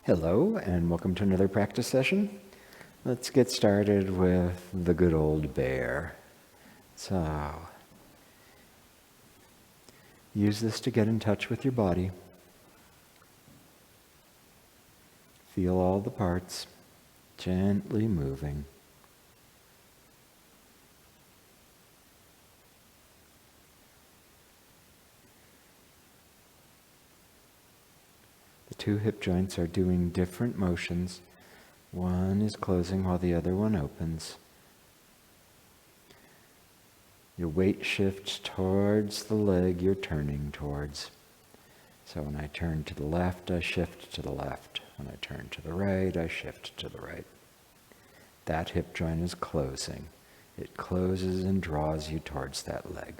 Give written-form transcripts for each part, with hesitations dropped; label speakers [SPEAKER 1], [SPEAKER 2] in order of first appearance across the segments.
[SPEAKER 1] Hello, and welcome to another practice session. Let's get started with the good old bear. So, use this to get in touch with your body. Feel all the parts gently moving. The two hip joints are doing different motions. One is closing while the other one opens. Your weight shifts towards the leg you're turning towards. So when I turn to the left, I shift to the left. When I turn to the right, I shift to the right. That hip joint is closing. It closes and draws you towards that leg.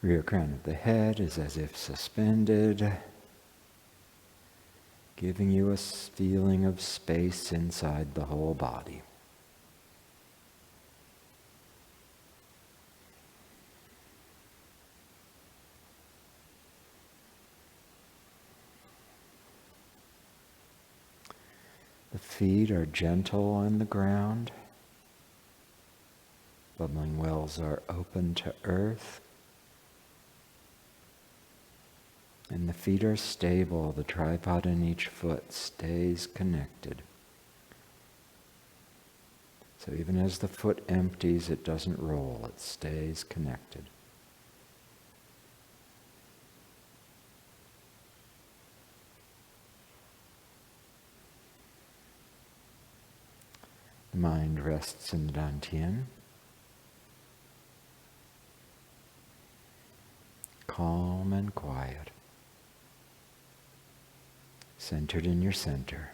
[SPEAKER 1] Rear crown of the head is as if suspended, giving you a feeling of space inside the whole body. The feet are gentle on the ground. Bubbling wells are open to earth. And the feet are stable. The tripod in each foot stays connected. So even as the foot empties, it doesn't roll. It stays connected. The mind rests in the dantian. Calm and quiet. Centered in your center.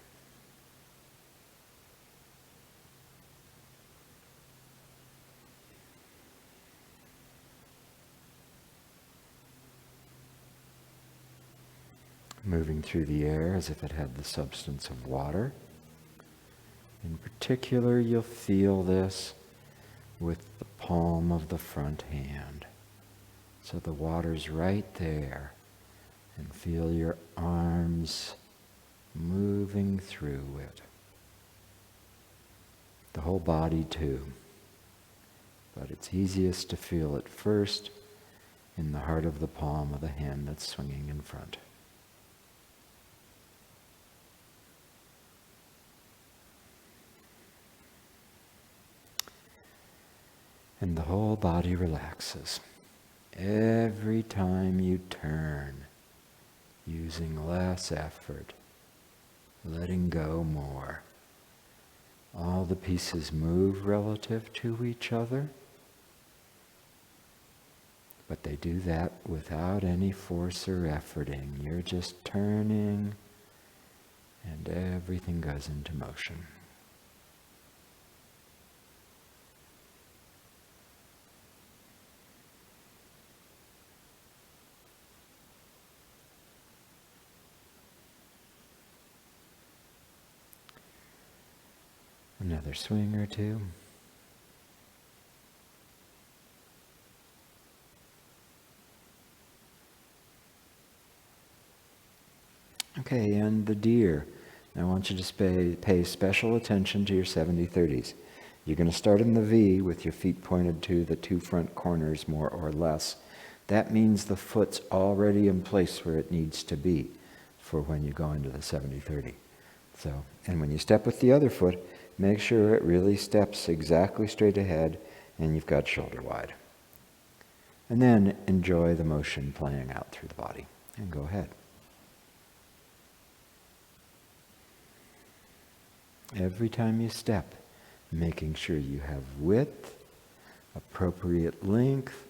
[SPEAKER 1] Moving through the air as if it had the substance of water. In particular, you'll feel this with the palm of the front hand. So the water's right there, and feel your arms moving through it. The whole body too. But it's easiest to feel it first in the heart of the palm of the hand that's swinging in front. And the whole body relaxes. Every time you turn, using less effort, letting go more. All the pieces move relative to each other, but they do that without any force or efforting. You're just turning, and everything goes into motion. Another swing or two. Okay, and the deer. Now I want you to pay special attention to your 70-30s. You're going to start in the V with your feet pointed to the two front corners more or less. That means the foot's already in place where it needs to be for when you go into the 70-30. So, and when you step with the other foot, make sure it really steps exactly straight ahead and you've got shoulder wide. And then enjoy the motion playing out through the body. And go ahead. Every time you step, making sure you have width, appropriate length,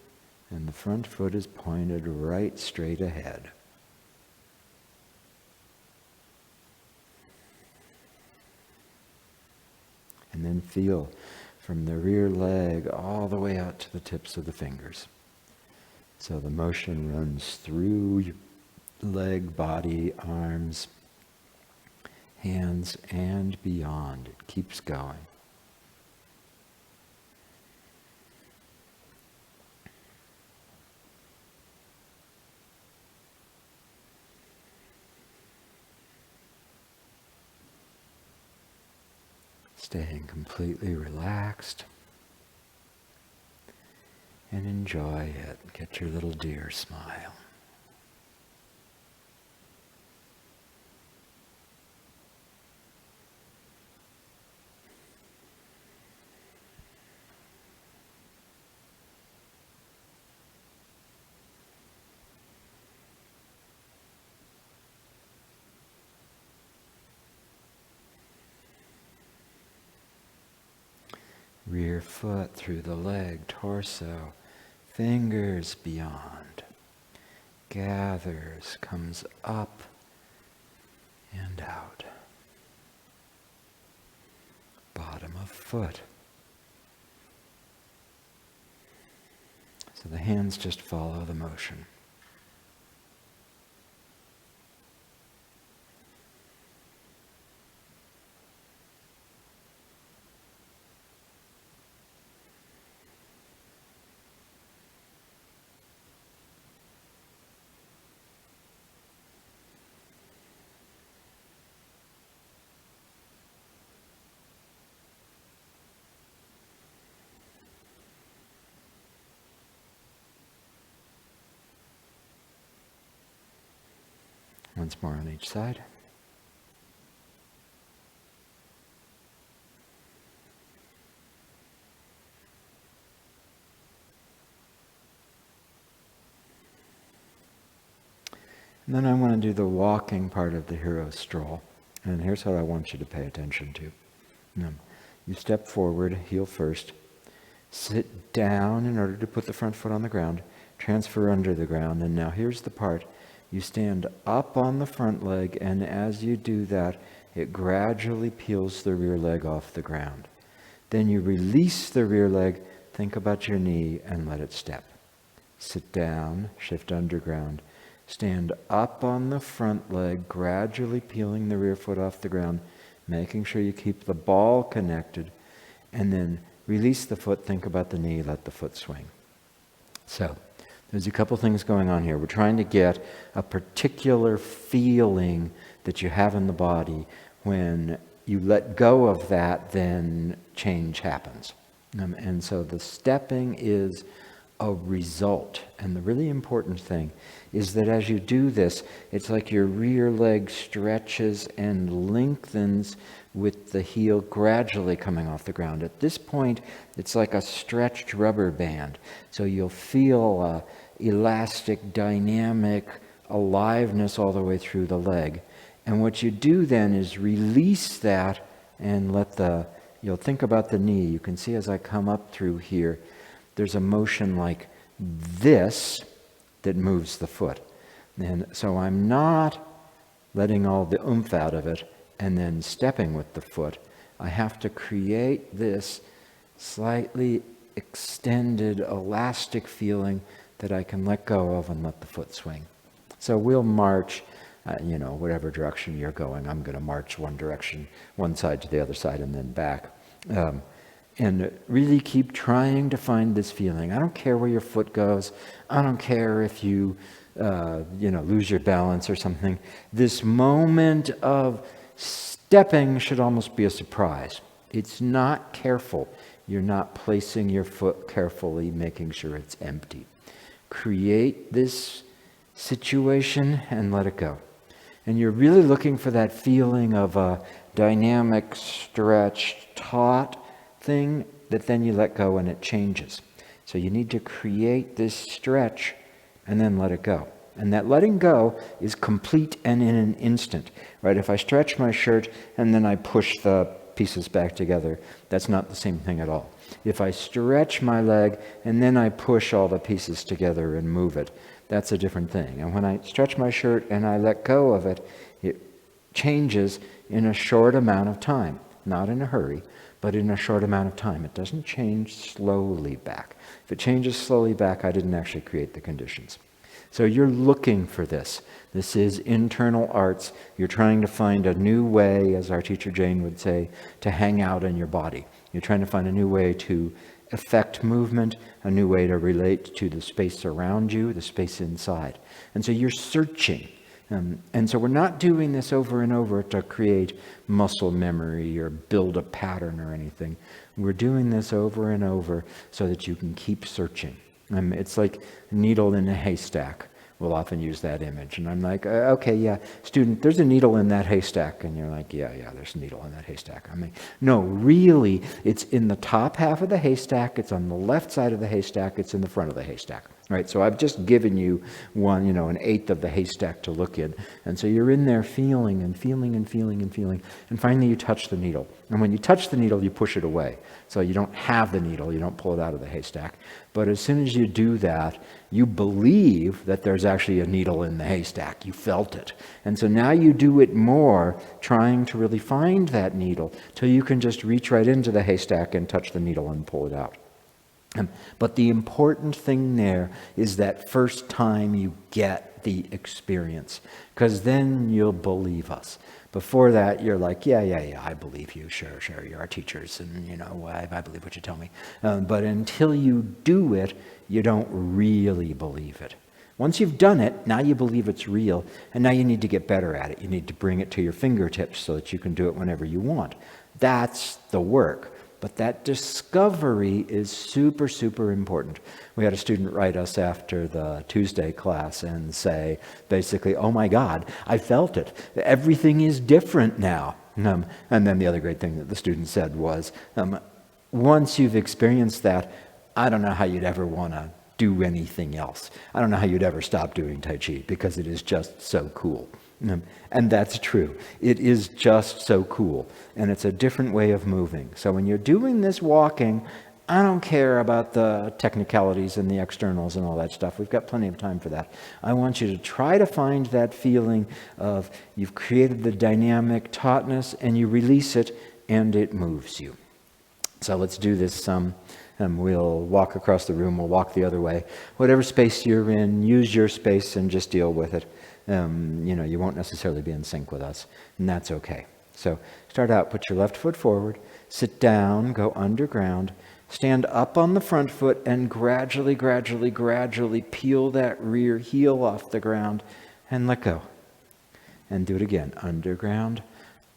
[SPEAKER 1] and the front foot is pointed right straight ahead. And then feel from the rear leg all the way out to the tips of the fingers. So the motion runs through your leg, body, arms, hands, and beyond. It keeps going. Staying completely relaxed. And enjoy it. Get your little deer smile. Rear foot through the leg, torso, fingers beyond. Gathers, comes up and out. Bottom of foot. So the hands just follow the motion. Once more on each side. And then I want to do the walking part of the hero stroll. And here's what I want you to pay attention to. You step forward, heel first. Sit down in order to put the front foot on the ground. Transfer under the ground. And now here's the part. You stand up on the front leg, and as you do that, it gradually peels the rear leg off the ground. Then you release the rear leg, think about your knee, and let it step. Sit down, shift underground. Stand up on the front leg, gradually peeling the rear foot off the ground, making sure you keep the ball connected, and then release the foot, think about the knee, let the foot swing. So, there's a couple things going on here. We're trying to get a particular feeling that you have in the body. When you let go of that, then change happens. And so the stepping is a result. And the really important thing is that as you do this, it's like your rear leg stretches and lengthens with the heel gradually coming off the ground. At this point, it's like a stretched rubber band. So you'll feel elastic, dynamic aliveness all the way through the leg. And what you do then is release that and you'll think about the knee. You can see as I come up through here, there's a motion like this that moves the foot. And so I'm not letting all the oomph out of it and then stepping with the foot. I have to create this slightly extended, elastic feeling that I can let go of and let the foot swing. So we'll march, whatever direction you're going. I'm going to march one direction, one side to the other side, and then back. And really keep trying to find this feeling. I don't care where your foot goes. I don't care if you, lose your balance or something. This moment of stepping should almost be a surprise. It's not careful. You're not placing your foot carefully, making sure it's empty. Create this situation and let it go. And you're really looking for that feeling of a dynamic, stretched, taut thing that then you let go and it changes. So you need to create this stretch and then let it go. And that letting go is complete and in an instant, right? If I stretch my shirt and then I push the pieces back together, that's not the same thing at all. If I stretch my leg and then I push all the pieces together and move it, that's a different thing. And when I stretch my shirt and I let go of it, it changes in a short amount of time. Not in a hurry, but in a short amount of time. It doesn't change slowly back. If it changes slowly back, I didn't actually create the conditions. So you're looking for this. This is internal arts. You're trying to find a new way, as our teacher Jane would say, to hang out in your body. You're trying to find a new way to affect movement, a new way to relate to the space around you, the space inside. And so you're searching. And so we're not doing this over and over to create muscle memory or build a pattern or anything. We're doing this over and over so that you can keep searching. It's like a needle in a haystack. We'll often use that image. And I'm like, okay, yeah, student, there's a needle in that haystack. And you're like, yeah, there's a needle in that haystack. I mean, no, really, it's in the top half of the haystack. It's on the left side of the haystack. It's in the front of the haystack. Right, so I've just given you one, an eighth of the haystack to look in. And so you're in there feeling and feeling and feeling and feeling. And finally you touch the needle. And when you touch the needle, you push it away. So you don't have the needle. You don't pull it out of the haystack. But as soon as you do that, you believe that there's actually a needle in the haystack. You felt it. And so now you do it more, trying to really find that needle till you can just reach right into the haystack and touch the needle and pull it out. But the important thing there is that first time you get the experience, because then you'll believe us. Before that, you're like, yeah, I believe you. Sure, you're our teachers, and I believe what you tell me. But until you do it, you don't really believe it. Once you've done it, now you believe it's real, and now you need to get better at it. You need to bring it to your fingertips so that you can do it whenever you want. That's the work. But that discovery is super, super important. We had a student write us after the Tuesday class and say, basically, oh my God, I felt it. Everything is different now. And then the other great thing that the student said was, once you've experienced that, I don't know how you'd ever want to do anything else. I don't know how you'd ever stop doing Tai Chi because it is just so cool. And that's true. It is just so cool. And it's a different way of moving. So when you're doing this walking, I don't care about the technicalities and the externals and all that stuff. We've got plenty of time for that. I want you to try to find that feeling of you've created the dynamic tautness and you release it and it moves you. So let's do this. We'll walk across the room. We'll walk the other way. Whatever space you're in, use your space and just deal with it. You won't necessarily be in sync with us, and that's okay. So start out, put your left foot forward, sit down, go underground, stand up on the front foot, and gradually peel that rear heel off the ground and let go. And do it again, underground,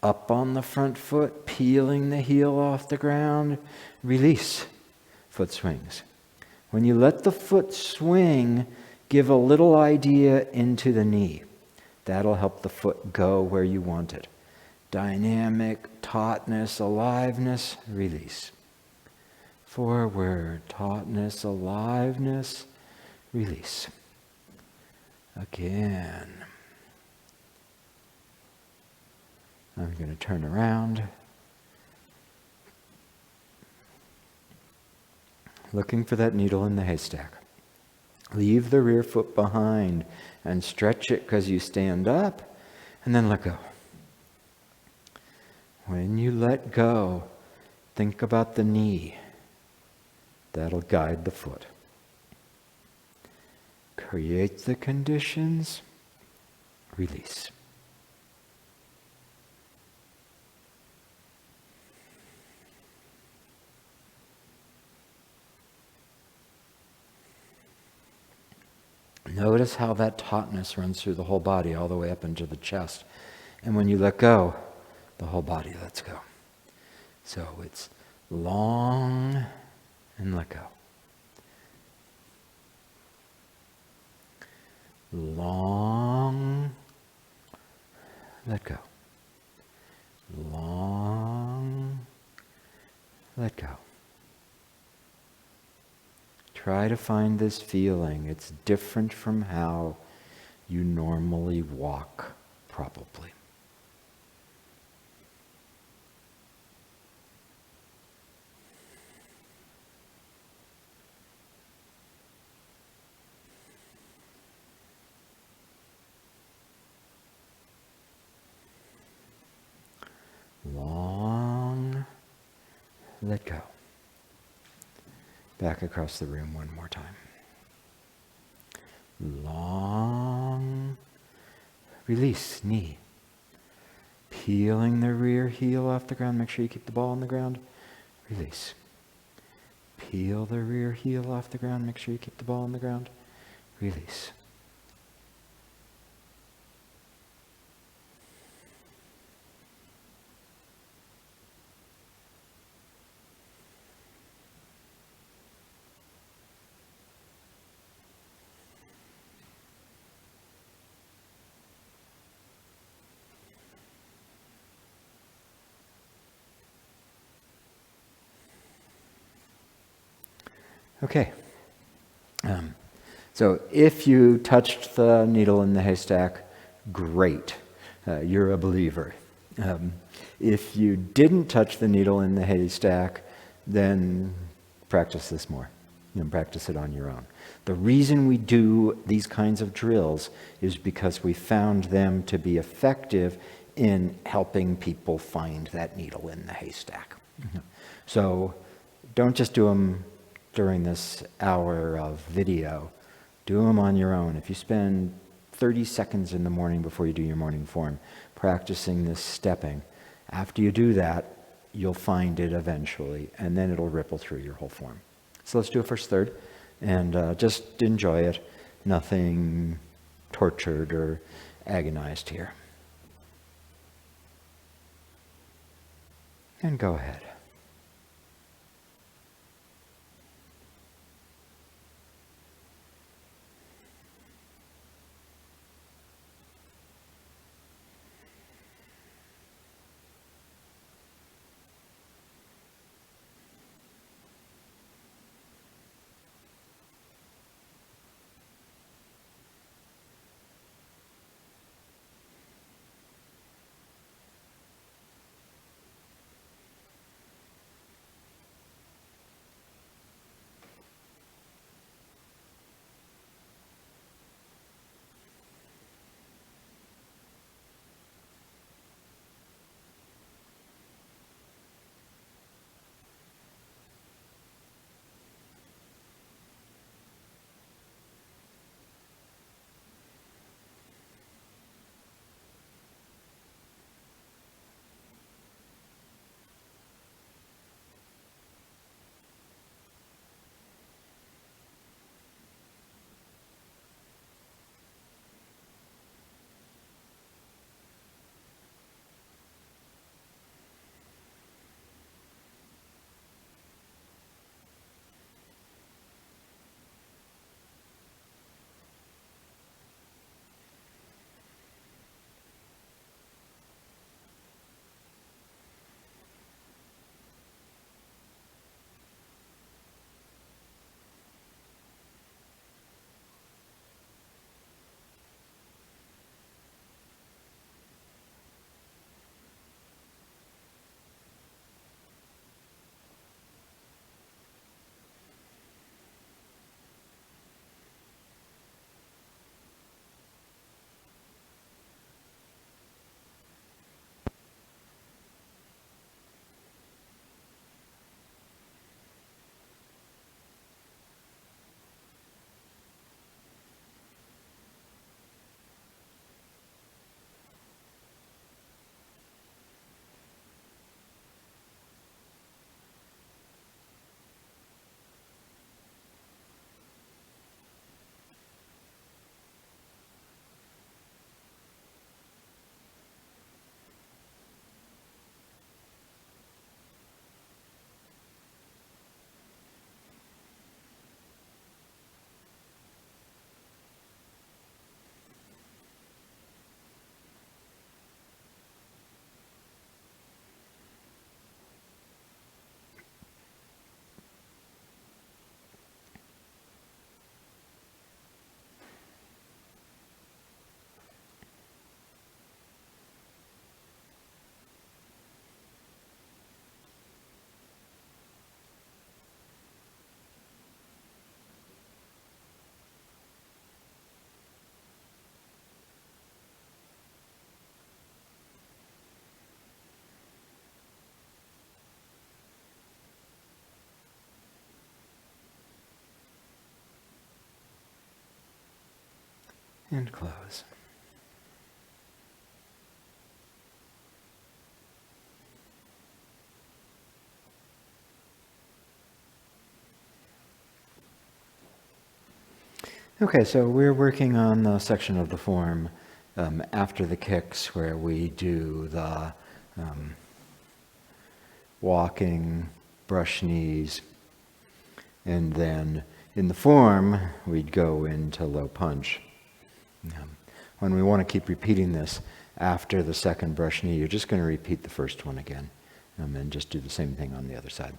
[SPEAKER 1] up on the front foot, peeling the heel off the ground, release, foot swings. When you let the foot swing, give a little idea into the knee. That'll help the foot go where you want it. Dynamic, tautness, aliveness, release. Forward, tautness, aliveness, release. Again. I'm going to turn around. Looking for that needle in the haystack. Leave the rear foot behind and stretch it because you stand up, and then let go. When you let go, think about the knee. That'll guide the foot. Create the conditions, release. Notice how that tautness runs through the whole body all the way up into the chest. And when you let go, the whole body lets go. So it's long and let go. Long, let go. Long, let go. Try to find this feeling. It's different from how you normally walk, probably. Long, let go. Back across the room one more time. Long, release, knee. Peeling the rear heel off the ground. Make sure you keep the ball on the ground. Release. Peel the rear heel off the ground. Make sure you keep the ball on the ground. Release. Okay. So if you touched the needle in the haystack, great. You're a believer. If you didn't touch the needle in the haystack, then practice this more. Practice it on your own. The reason we do these kinds of drills is because we found them to be effective in helping people find that needle in the haystack. So don't just do them during this hour of video. Do them on your own. If you spend 30 seconds in the morning before you do your morning form practicing this stepping, after you do that, you'll find it eventually, and then it'll ripple through your whole form. So let's do a first third, and just enjoy it. Nothing tortured or agonized here. And go ahead. And close. Okay, so we're working on the section of the form after the kicks where we do the walking, brush knees, and then in the form we'd go into low punch. When we want to keep repeating this after the second brush knee, you're just going to repeat the first one again and just do the same thing on the other side.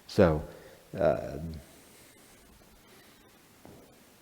[SPEAKER 1] So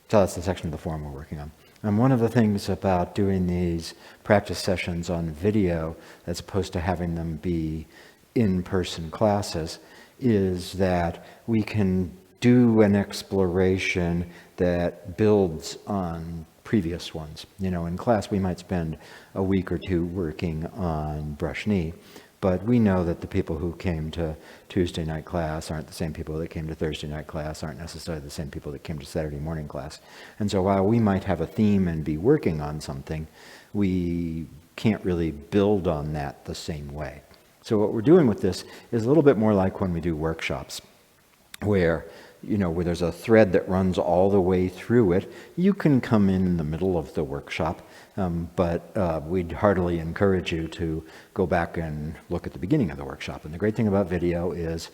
[SPEAKER 1] So that's the section of the form we're working on. And one of the things about doing these practice sessions on video, as opposed to having them be in-person classes, is that we can do an exploration that builds on previous ones. You know, in class we might spend a week or two working on brush knee, but we know that the people who came to Tuesday night class aren't the same people that came to Thursday night class, aren't necessarily the same people that came to Saturday morning class. And so while we might have a theme and be working on something, we can't really build on that the same way. So what we're doing with this is a little bit more like when we do workshops, where there's a thread that runs all the way through it. You can come in the middle of the workshop, but we'd heartily encourage you to go back and look at the beginning of the workshop. And the great thing about video is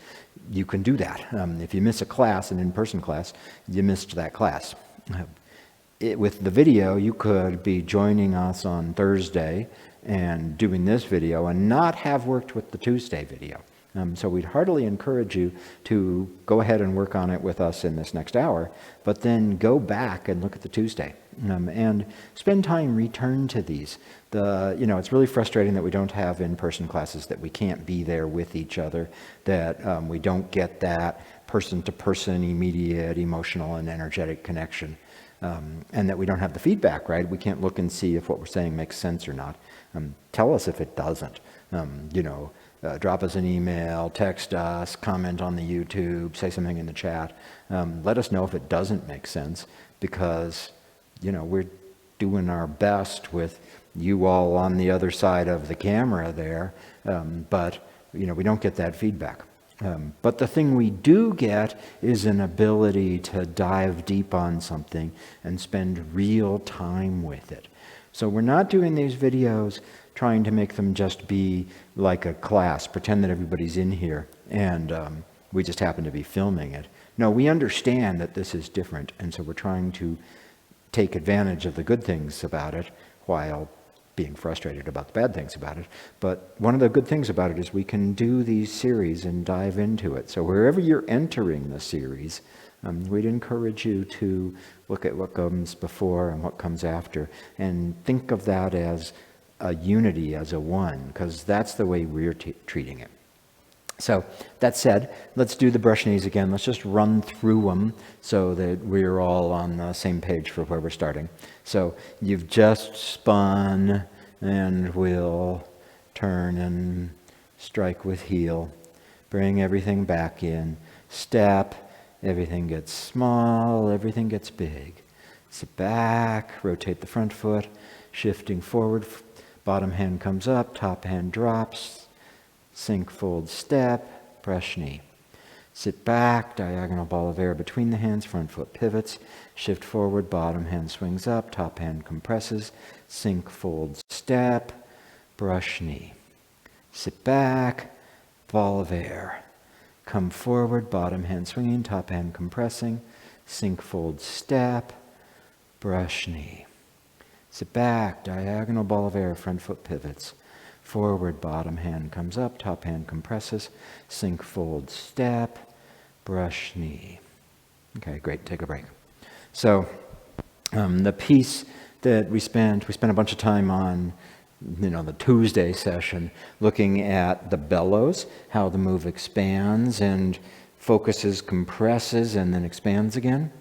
[SPEAKER 1] you can do that. If you miss a class, an in-person class, you missed that class. With the video, you could be joining us on Thursday and doing this video and not have worked with the Tuesday video. So we'd heartily encourage you to go ahead and work on it with us in this next hour, but then go back and look at the Tuesday and spend time, return to these. It's really frustrating that we don't have in-person classes, that we can't be there with each other, that we don't get that person-to-person, immediate, emotional, and energetic connection, and that we don't have the feedback, right? We can't look and see if what we're saying makes sense or not. Tell us if it doesn't. Drop us an email, text us, comment on the YouTube, say something in the chat. Let us know if it doesn't make sense, because we're doing our best with you all on the other side of the camera there, but we don't get that feedback. But the thing we do get is an ability to dive deep on something and spend real time with it. So we're not doing these videos trying to make them just be like a class, pretend that everybody's in here and we just happen to be filming it. No, we understand that this is different, and so we're trying to take advantage of the good things about it while being frustrated about the bad things about it. But one of the good things about it is we can do these series and dive into it. So wherever you're entering the series, we'd encourage you to look at what comes before and what comes after, and think of that as a unity, as a one, because that's the way we're treating it. So that said, let's do the brush knees again. Let's just run through them so that we're all on the same page for where we're starting. So you've just spun, and we'll turn and strike with heel. Bring everything back in. Step. Everything gets small. Everything gets big. Sit back. Rotate the front foot. Shifting forward. Bottom hand comes up. Top hand drops. Sink, fold, step, brush knee. Sit back, diagonal ball of air between the hands, front foot pivots. Shift forward, bottom hand swings up, top hand compresses. Sink, fold, step, brush knee. Sit back, ball of air. Come forward, bottom hand swinging, top hand compressing. Sink, fold, step, brush knee. Sit back, diagonal ball of air, front foot pivots. Forward, bottom hand comes up, top hand compresses, sink, fold, step, brush knee. Okay, great, take a break. So the piece that we spent a bunch of time on, the Tuesday session, looking at the bellows, how the move expands and focuses, compresses, and then expands again.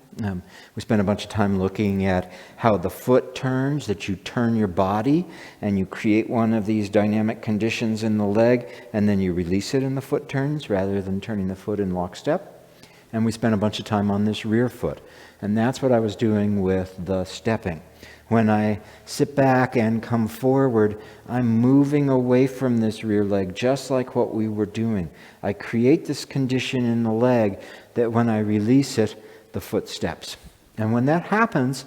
[SPEAKER 1] We spent a bunch of time looking at how the foot turns, that you turn your body and you create one of these dynamic conditions in the leg, and then you release it and the foot turns rather than turning the foot in lockstep. And we spent a bunch of time on this rear foot. And that's what I was doing with the stepping. When I sit back and come forward, I'm moving away from this rear leg, just like what we were doing. I create this condition in the leg that when I release it, the foot steps. And when that happens,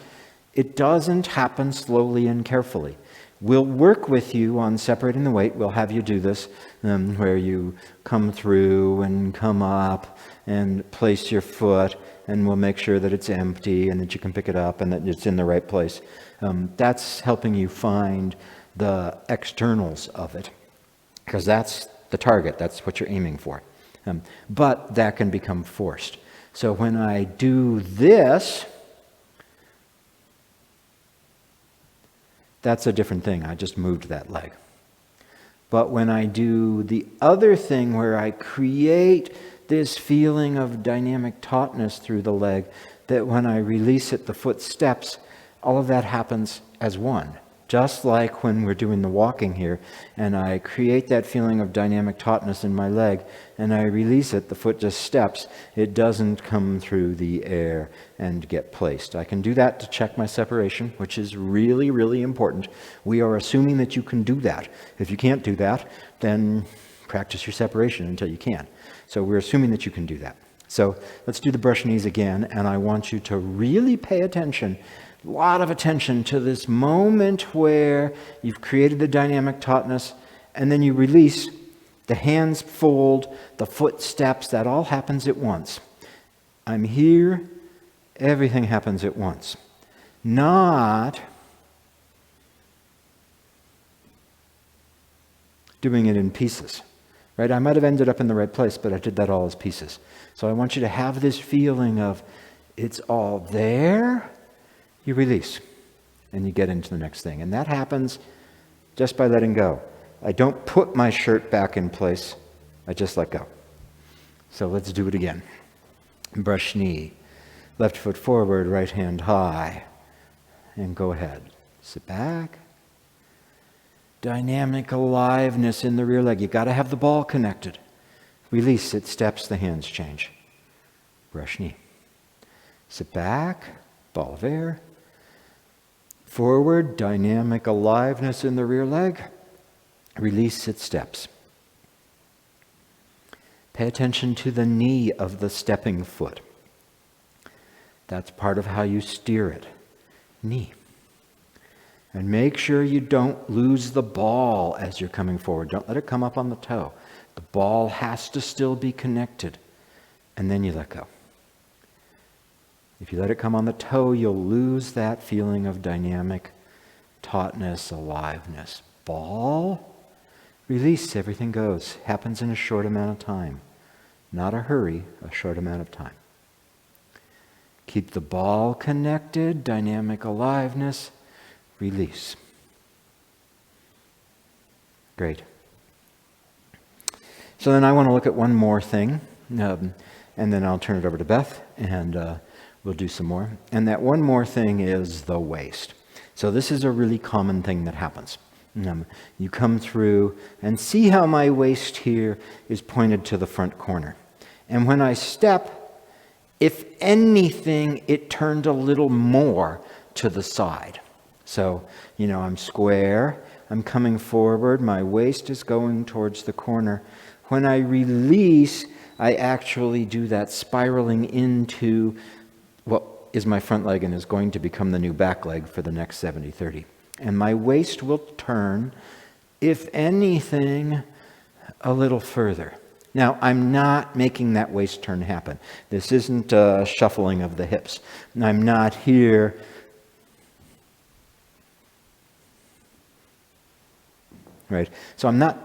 [SPEAKER 1] it doesn't happen slowly and carefully. We'll work with you on separating the weight. We'll have you do this, where you come through and come up and place your foot, and we'll make sure that it's empty and that you can pick it up and that it's in the right place. That's helping you find the externals of it, because that's the target. That's what you're aiming for. But that can become forced. So when I do this, That's a different thing. I just moved that leg. But when I do the other thing where I create this feeling of dynamic tautness through the leg, that when I release it, the foot steps, all of that happens as one. Just like when we're doing the walking here, and I create that feeling of dynamic tautness in my leg, and I release it, the foot just steps. It doesn't come through the air and get placed. I can do that to check my separation, which is really, really important. We are assuming that you can do that. If you can't do that, then practice your separation until you can. So we're assuming that you can do that. So let's do the brush knees again, and I want you to really pay attention, a lot of attention to this moment where you've created the dynamic tautness, and then you release, the hands fold, the foot steps, that all happens at once. I'm here, everything happens at once. Not doing it in pieces, right? I might have ended up in the right place, but I did that all as pieces. So I want you to have this feeling of it's all there. You release, and you get into the next thing. And that happens just by letting go. I don't put my shirt back in place. I just let go. So let's do it again. Brush knee. Left foot forward, right hand high. And go ahead. Sit back. Dynamic aliveness in the rear leg. You've got to have the ball connected. Release, it steps, the hands change. Brush knee. Sit back, ball of air. Forward, dynamic aliveness in the rear leg. Release, it steps. Pay attention to the knee of the stepping foot. That's part of how you steer it. Knee. And make sure you don't lose the ball as you're coming forward. Don't let it come up on the toe. The ball has to still be connected. And then you let go. If you let it come on the toe, you'll lose that feeling of dynamic tautness, aliveness. Ball, release, everything goes. Happens in a short amount of time. Not a hurry, a short amount of time. Keep the ball connected, dynamic aliveness, release. Great. So then I want to look at one more thing, and then I'll turn it over to Beth, and we'll do some more. And that one more thing is the waist. So this is a really common thing that happens. You come through and see how my waist here is pointed to the front corner. And when I step, if anything, it turned a little more to the side. So, I'm square, I'm coming forward, my waist is going towards the corner. When I release, I actually do that spiraling into what is my front leg and is going to become the new back leg for the next 70-30. And my waist will turn, if anything, a little further. Now, I'm not making that waist turn happen. This isn't a shuffling of the hips. I'm not here. Right? So I'm not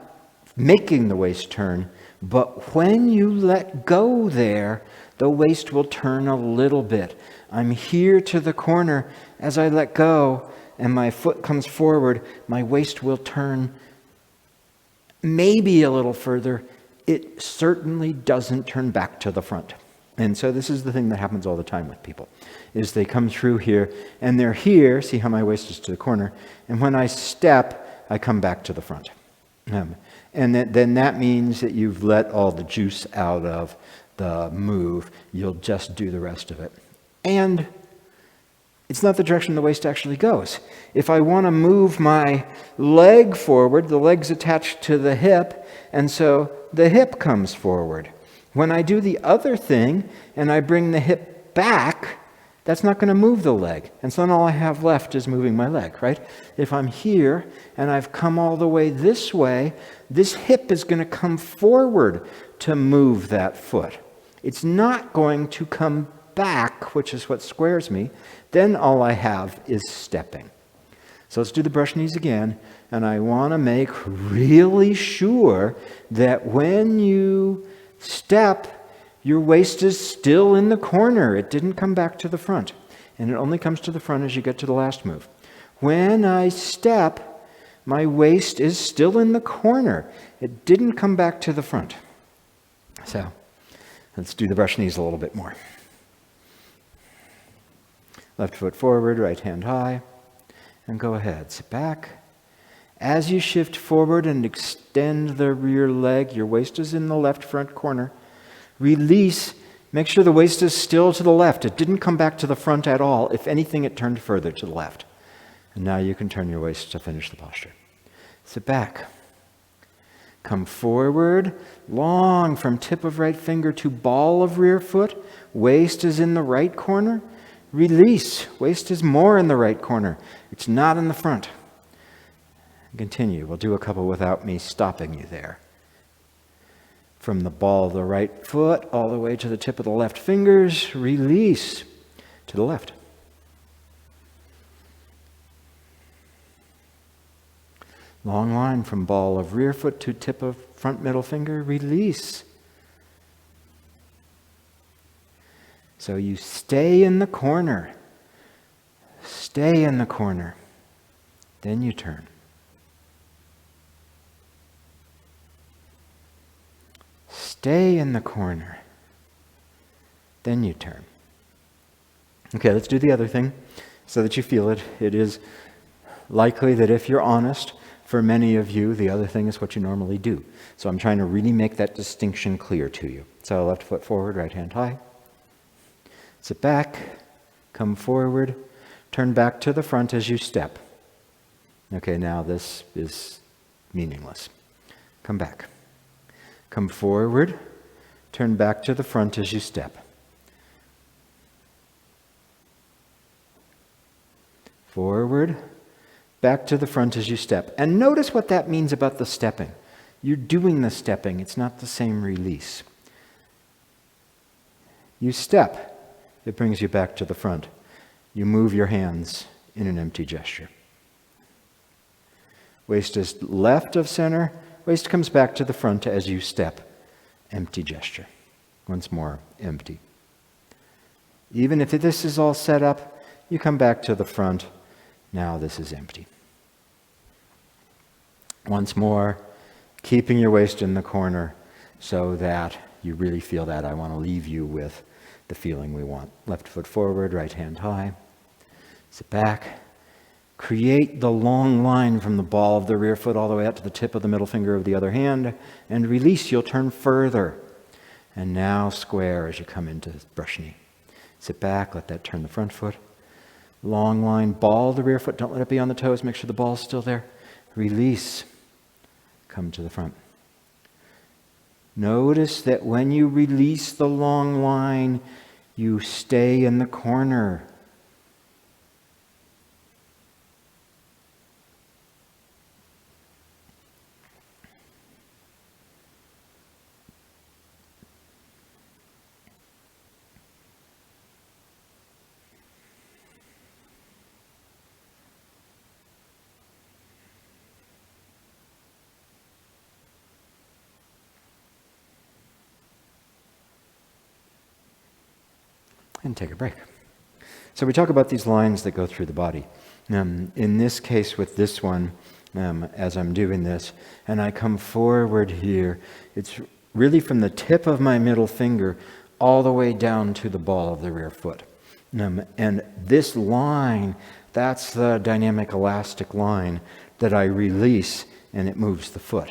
[SPEAKER 1] making the waist turn, but when you let go there, the waist will turn a little bit. I'm here to the corner. As I let go and my foot comes forward, my waist will turn maybe a little further. It certainly doesn't turn back to the front. And so this is the thing that happens all the time with people, is they come through here and they're here, see how my waist is to the corner, and when I step, I come back to the front. And then that means that you've let all the juice out of the move. You'll just do the rest of it. And it's not the direction the waist actually goes. If I want to move my leg forward, the leg's attached to the hip, and so the hip comes forward. When I do the other thing and I bring the hip back, that's not going to move the leg. And so then all I have left is moving my leg, right? If I'm here and I've come all the way this way, this hip is going to come forward to move that foot. It's not going to come back, which is what squares me. Then all I have is stepping. So let's do the brush knees again. And I want to make really sure that when you step, your waist is still in the corner. It didn't come back to the front. And it only comes to the front as you get to the last move. When I step, my waist is still in the corner. It didn't come back to the front. So let's do the brush knees a little bit more. Left foot forward, right hand high, and go ahead. Sit back. As you shift forward and extend the rear leg, your waist is in the left front corner. Release. Make sure the waist is still to the left. It didn't come back to the front at all. If anything, it turned further to the left. And now you can turn your waist to finish the posture. Sit back. Come forward, long from tip of right finger to ball of rear foot. Waist is in the right corner. Release. Waist is more in the right corner. It's not in the front. Continue. We'll do a couple without me stopping you there. From the ball of the right foot all the way to the tip of the left fingers, release to the left. Long line from ball of rear foot to tip of front middle finger, release. So you stay in the corner. Stay in the corner. Then you turn. Stay in the corner. Then you turn. Okay, let's do the other thing so that you feel it. It is likely that if you're honest, for many of you, the other thing is what you normally do. So I'm trying to really make that distinction clear to you. So left foot forward, right hand high. Sit back, come forward, turn back to the front as you step. Okay, now this is meaningless. Come back. Come forward, turn back to the front as you step. Forward, back to the front as you step. And notice what that means about the stepping. You're doing the stepping. It's not the same release. You step. It brings you back to the front. You move your hands in an empty gesture. Waist is left of center. Waist comes back to the front as you step. Empty gesture. Once more, empty. Even if this is all set up, you come back to the front. Now this is empty. Once more, keeping your waist in the corner so that you really feel that. I want to leave you with the feeling we want. Left foot forward, right hand high. Sit back. Create the long line from the ball of the rear foot all the way out to the tip of the middle finger of the other hand. And release. You'll turn further. And now square as you come into brush knee. Sit back. Let that turn the front foot. Long line, ball the rear foot. Don't let it be on the toes. Make sure the ball's still there. Release. Come to the front. Notice that when you release the long line, you stay in the corner. And take a break. So we talk about these lines that go through the body. In this case with this one, as I'm doing this, and I come forward here, it's really from the tip of my middle finger all the way down to the ball of the rear foot. And this line, that's the dynamic elastic line that I release and it moves the foot.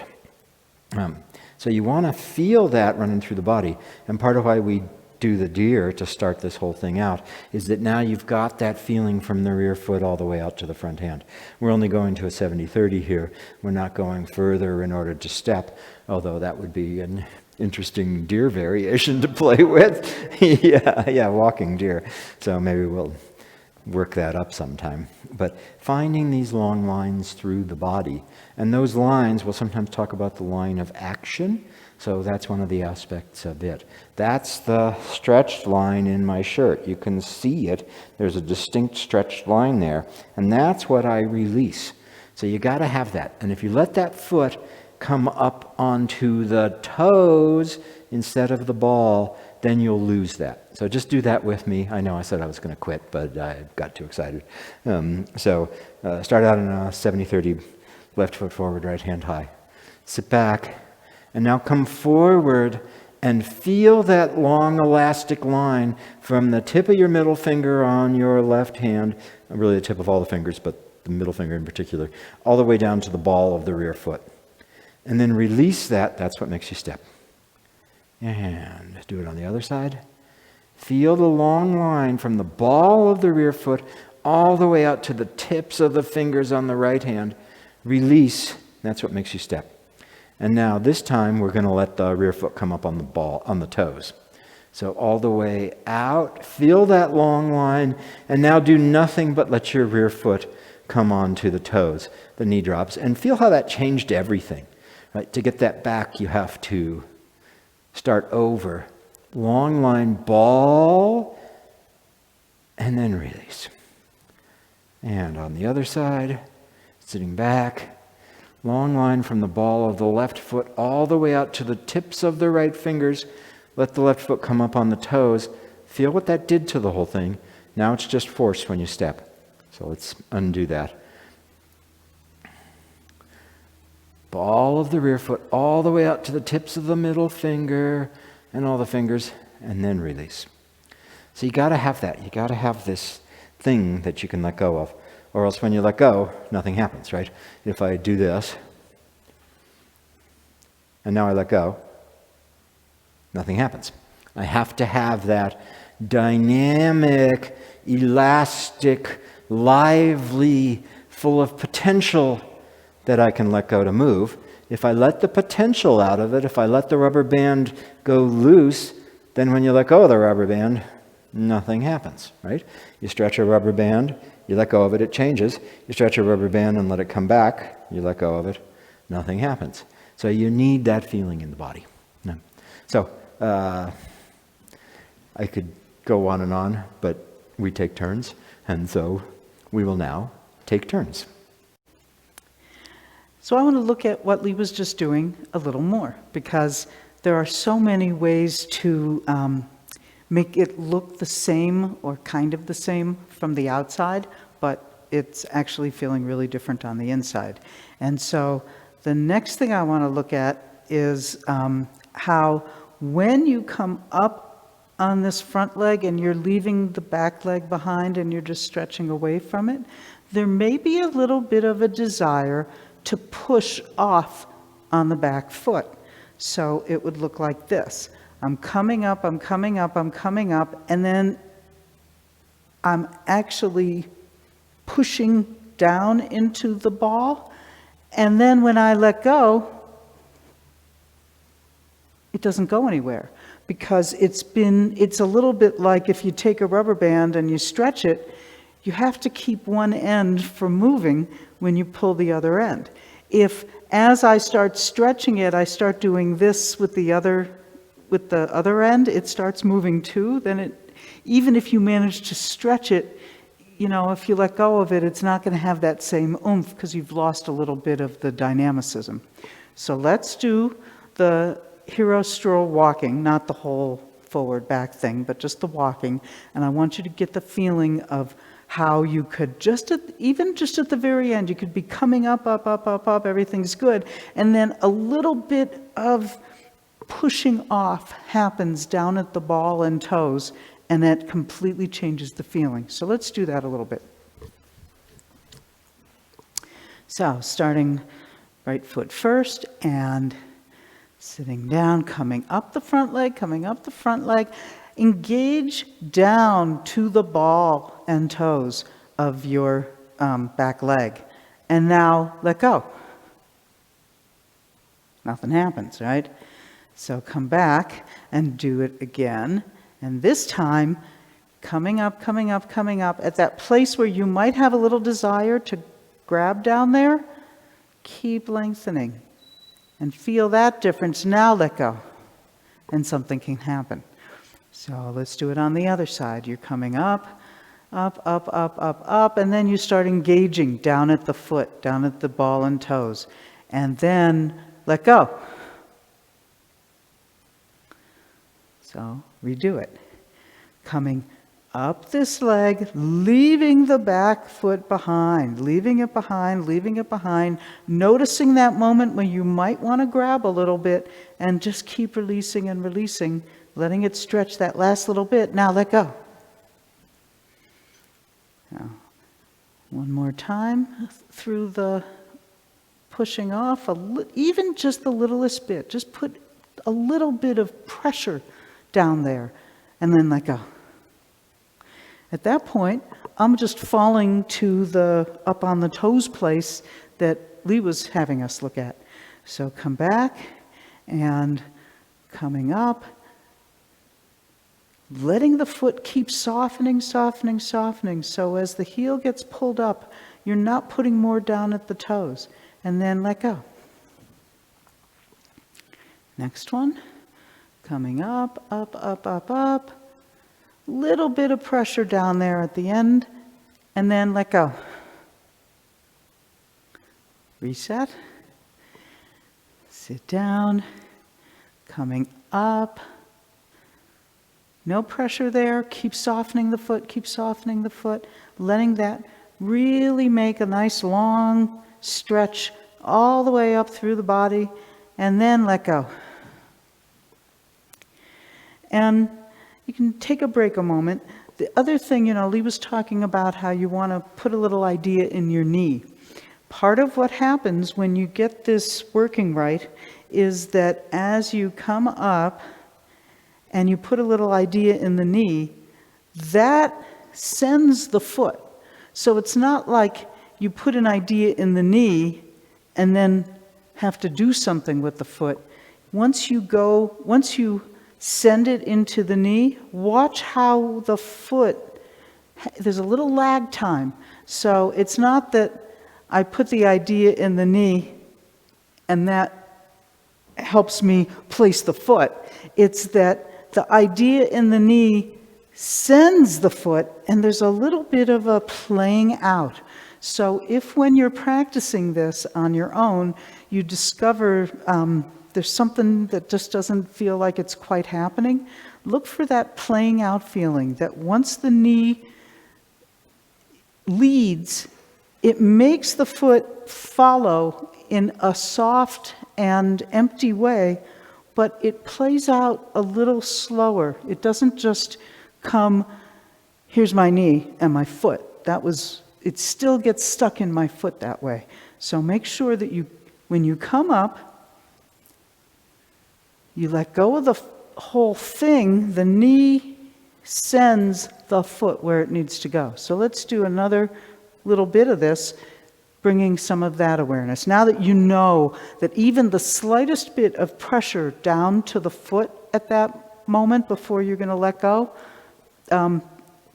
[SPEAKER 1] So you want to feel that running through the body. And part of why we do the deer to start this whole thing out is that now you've got that feeling from the rear foot all the way out to the front hand. We're only going to a 70-30 here. We're not going further in order to step, although that would be an interesting deer variation to play with. yeah, walking deer. So maybe we'll work that up sometime. But finding these long lines through the body, and those lines, we'll sometimes talk about the line of action. So that's one of the aspects of it. That's the stretched line in my shirt. You can see it. There's a distinct stretched line there. And that's what I release. So you got to have that. And if you let that foot come up onto the toes instead of the ball, then you'll lose that. So just do that with me. I know I said I was going to quit, but I got too excited. Start out in a 70-30, left foot forward, right hand high. Sit back, and now come forward and feel that long elastic line from the tip of your middle finger on your left hand, really the tip of all the fingers, but the middle finger in particular, all the way down to the ball of the rear foot. And then release that. That's what makes you step. And do it on the other side. Feel the long line from the ball of the rear foot all the way out to the tips of the fingers on the right hand. Release. That's what makes you step. And now this time we're going to let the rear foot come up on the ball, on the toes. So all the way out, feel that long line, and now do nothing but let your rear foot come onto the toes, the knee drops, and feel how that changed everything. Right? To get that back, you have to start over. Long line, ball, and then release. And on the other side, sitting back, long line from the ball of the left foot all the way out to the tips of the right fingers. Let the left foot come up on the toes. Feel what that did to the whole thing. Now it's just force when you step. So let's undo that. Ball of the rear foot all the way out to the tips of the middle finger and all the fingers, and then release. So you got to have that. You got to have this thing that you can let go of. Or else when you let go, nothing happens, right? If I do this, and now I let go, nothing happens. I have to have that dynamic, elastic, lively, full of potential that I can let go to move. If I let the potential out of it, if I let the rubber band go loose, then when you let go of the rubber band, nothing happens, right? You stretch a rubber band, you let go of it, it changes. You stretch a rubber band and let it come back, you let go of it, nothing happens. So you need that feeling in the body. No. So I could go on and on, but we take turns, and so we will now take turns.
[SPEAKER 2] So I want to look at what Lee was just doing a little more, because there are so many ways to make it look the same or kind of the same from the outside, but it's actually feeling really different on the inside. And so the next thing I want to look at is how when you come up on this front leg and you're leaving the back leg behind and you're just stretching away from it, there may be a little bit of a desire to push off on the back foot. So it would look like this. I'm coming up, I'm coming up, I'm coming up, and then I'm actually pushing down into the ball. And then when I let go, it doesn't go anywhere, because it's a little bit like if you take a rubber band and you stretch it, you have to keep one end from moving when you pull the other end. If, as I start stretching it, I start doing this with the other end, it starts moving too, then even if you manage to stretch it, if you let go of it, it's not going to have that same oomph because you've lost a little bit of the dynamicism. So let's do the hero stroll walking, not the whole forward back thing, but just the walking. And I want you to get the feeling of how you could even just at the very end, you could be coming up, up, up, up, up, everything's good. And then a little bit of pushing off happens down at the ball and toes, and that completely changes the feeling. So let's do that a little bit. So starting right foot first and sitting down, coming up the front leg, coming up the front leg. Engage down to the ball and toes of your back leg. And now let go. Nothing happens, right? So come back and do it again. And this time, coming up, coming up, coming up, at that place where you might have a little desire to grab down there, keep lengthening. And feel that difference. Now let go. And something can happen. So let's do it on the other side. You're coming up, up, up, up, up, up, and then you start engaging down at the foot, down at the ball and toes. And then let go. So Redo it. Coming up this leg, leaving the back foot behind, leaving it behind, leaving it behind, noticing that moment when you might want to grab a little bit, and just keep releasing and releasing, letting it stretch that last little bit. Now let go. Now, one more time through the pushing off, even just the littlest bit. Just put a little bit of pressure down there, and then let go. At that point, I'm just falling to the up on the toes place that Lee was having us look at. So come back and coming up, letting the foot keep softening, softening, softening. So as the heel gets pulled up, you're not putting more down at the toes. And then let go. Next one, coming up, up, up, up, up. Little bit of pressure down there at the end, and then let go. Reset. Sit down. Coming up. No pressure there. Keep softening the foot, keep softening the foot, letting that really make a nice long stretch all the way up through the body, and then let go. And you can take a break a moment. The other thing, Lee was talking about how you want to put a little idea in your knee. Part of what happens when you get this working right is that as you come up and you put a little idea in the knee, that sends the foot. So it's not like you put an idea in the knee and then have to do something with the foot. Once you send it into the knee, watch how the foot, there's a little lag time. So it's not that I put the idea in the knee and that helps me place the foot. It's that the idea in the knee sends the foot, and there's a little bit of a playing out. So if when you're practicing this on your own, you discover there's something that just doesn't feel like it's quite happening, look for that playing out feeling, that once the knee leads, it makes the foot follow in a soft and empty way, but it plays out a little slower. It doesn't just come, here's my knee and my foot. It still gets stuck in my foot that way. So make sure that when you come up, you let go of the whole thing, the knee sends the foot where it needs to go. So let's do another little bit of this, bringing some of that awareness. Now that you know that even the slightest bit of pressure down to the foot at that moment before you're going to let go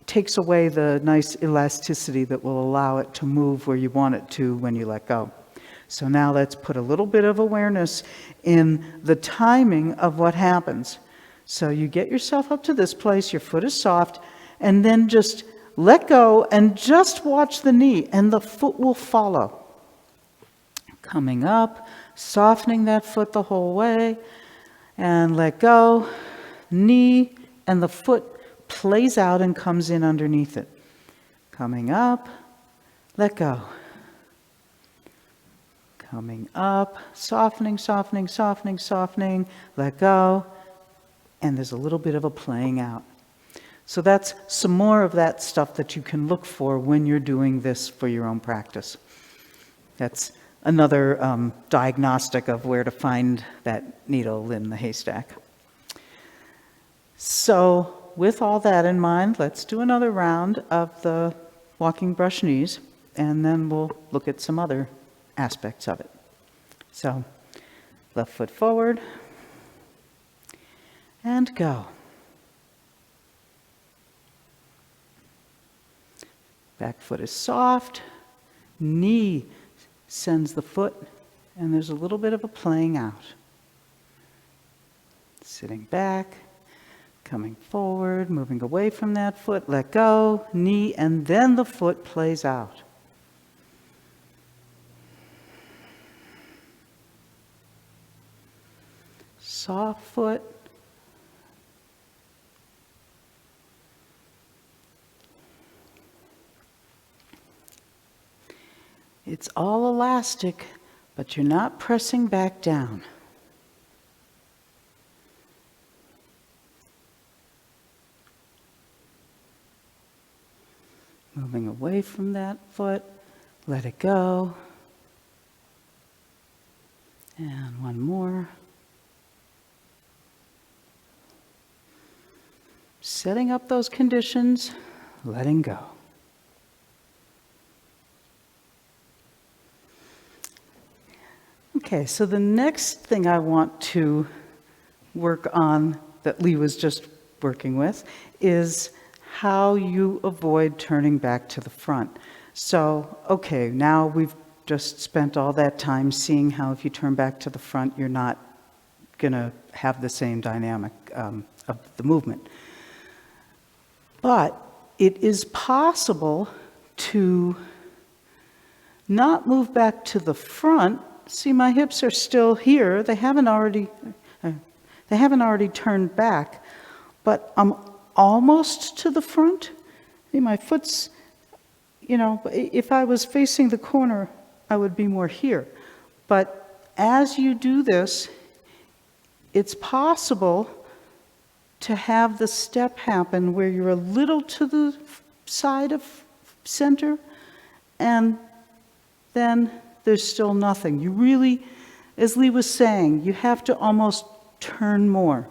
[SPEAKER 2] takes away the nice elasticity that will allow it to move where you want it to when you let go. So now let's put a little bit of awareness in the timing of what happens. So you get yourself up to this place, your foot is soft, and then just let go and just watch the knee, and the foot will follow. Coming up, softening that foot the whole way, and let go, knee, and the foot plays out and comes in underneath it. Coming up, let go. Coming up, softening, softening, softening, softening, let go, and there's a little bit of a playing out. So that's some more of that stuff that you can look for when you're doing this for your own practice. That's another diagnostic of where to find that needle in the haystack. So with all that in mind, let's do another round of the walking brush knees, and then we'll look at some other aspects of it. So left foot forward and go. Back foot is soft, knee sends the foot, and there's a little bit of a playing out. Sitting back, coming forward, moving away from that foot, let go, knee, and then the foot plays out. Soft foot, It's all elastic, but you're not pressing back down. Moving away from that foot, let it go. And one more. Setting up those conditions, letting go. Okay, so the next thing I want to work on that Lee was just working with is how you avoid turning back to the front. So, okay, now we've just spent all that time seeing how if you turn back to the front, you're not going to have the same dynamic of the movement. But it is possible to not move back to the front. See, my hips are still here. They haven't already turned back, but I'm almost to the front. See, my foot's, if I was facing the corner, I would be more here. But as you do this, it's possible to have the step happen where you're a little to the side of center, and then there's still nothing. You really, as Lee was saying, you have to almost turn more.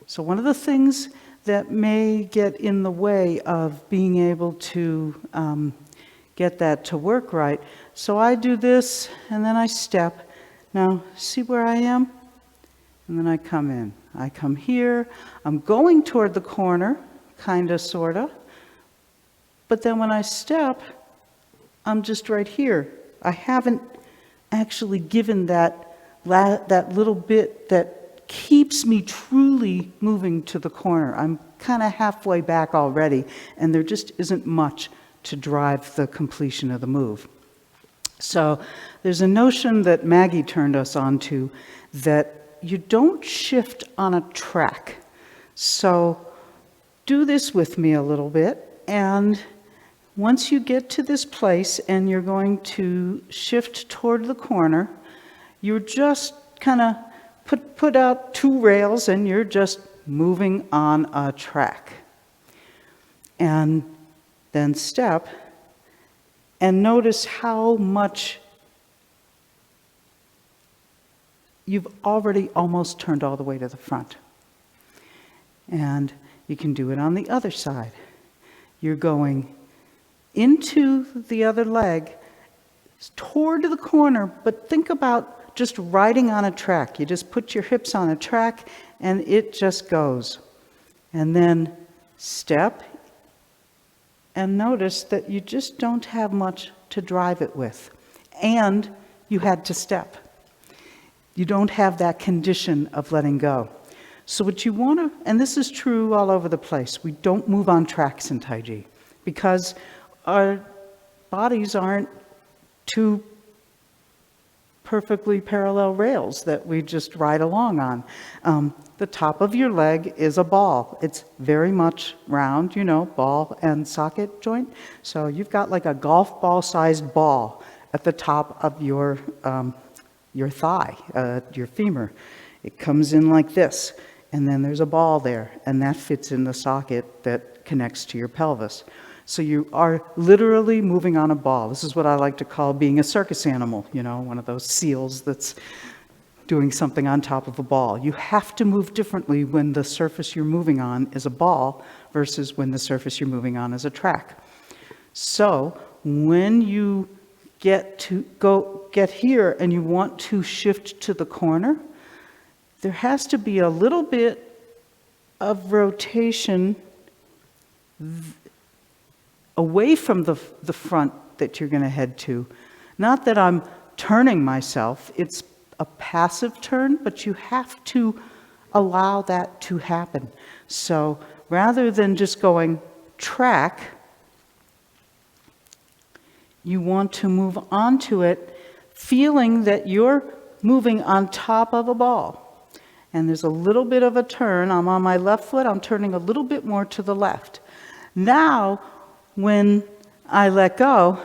[SPEAKER 2] So one of the things that may get in the way of being able to get that to work right. So I do this, and then I step. Now, see where I am? And then I come in. I come here. I'm going toward the corner, kind of, sort of. But then when I step, I'm just right here. I haven't actually given that little bit that keeps me truly moving to the corner. I'm kind of halfway back already, and there just isn't much to drive the completion of the move. So there's a notion that Maggie turned us onto that you don't shift on a track. So do this with me a little bit, and once you get to this place and you're going to shift toward the corner, you're just kind of put out two rails and you're just moving on a track. And then step, and notice how much you've already almost turned all the way to the front. And you can do it on the other side. You're going into the other leg, toward the corner, but think about just riding on a track. You just put your hips on a track and it just goes. And then step, and notice that you just don't have much to drive it with. And you had to step. You don't have that condition of letting go. So what you want to, and this is true all over the place, we don't move on tracks in Tai Chi because our bodies aren't two perfectly parallel rails that we just ride along on. The top of your leg is a ball. It's very much round, ball and socket joint. So you've got like a golf ball sized ball at the top of your thigh, your femur. It comes in like this, and then there's a ball there, and that fits in the socket that connects to your pelvis. So you are literally moving on a ball. This is what I like to call being a circus animal, one of those seals that's doing something on top of a ball. You have to move differently when the surface you're moving on is a ball versus when the surface you're moving on is a track. So when you get here and you want to shift to the corner, there has to be a little bit of rotation away from the front that you're going to head to. Not that I'm turning myself, it's a passive turn, but you have to allow that to happen. So rather than just going track, you want to move onto it feeling that you're moving on top of a ball. And there's a little bit of a turn. I'm on my left foot, I'm turning a little bit more to the left. Now, when I let go,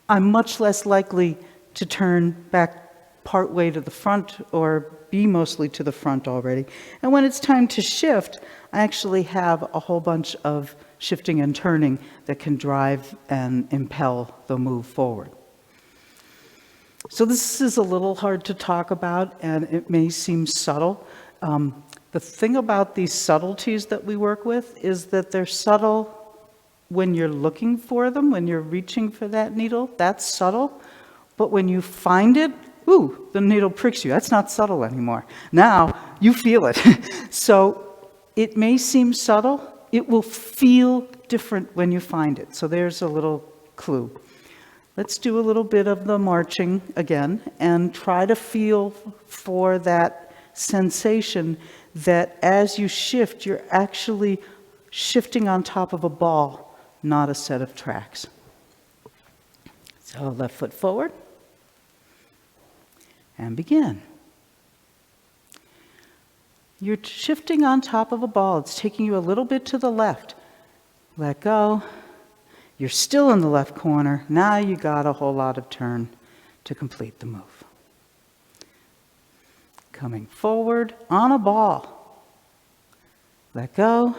[SPEAKER 2] I'm much less likely to turn back part way to the front or be mostly to the front already. And when it's time to shift, I actually have a whole bunch of shifting and turning that can drive and impel the move forward. So this is a little hard to talk about, and it may seem subtle. The thing about these subtleties that we work with is that they're subtle when you're looking for them, when you're reaching for that needle, that's subtle. But when you find it, ooh, the needle pricks you. That's not subtle anymore. Now you feel it. So it may seem subtle. It will feel different when you find it. So there's a little clue. Let's do a little bit of the marching again and try to feel for that sensation that as you shift, you're actually shifting on top of a ball, not a set of tracks. So left foot forward and begin. You're shifting on top of a ball. It's taking you a little bit to the left. Let go. You're still in the left corner. Now you got a whole lot of turn to complete the move. Coming forward on a ball. Let go.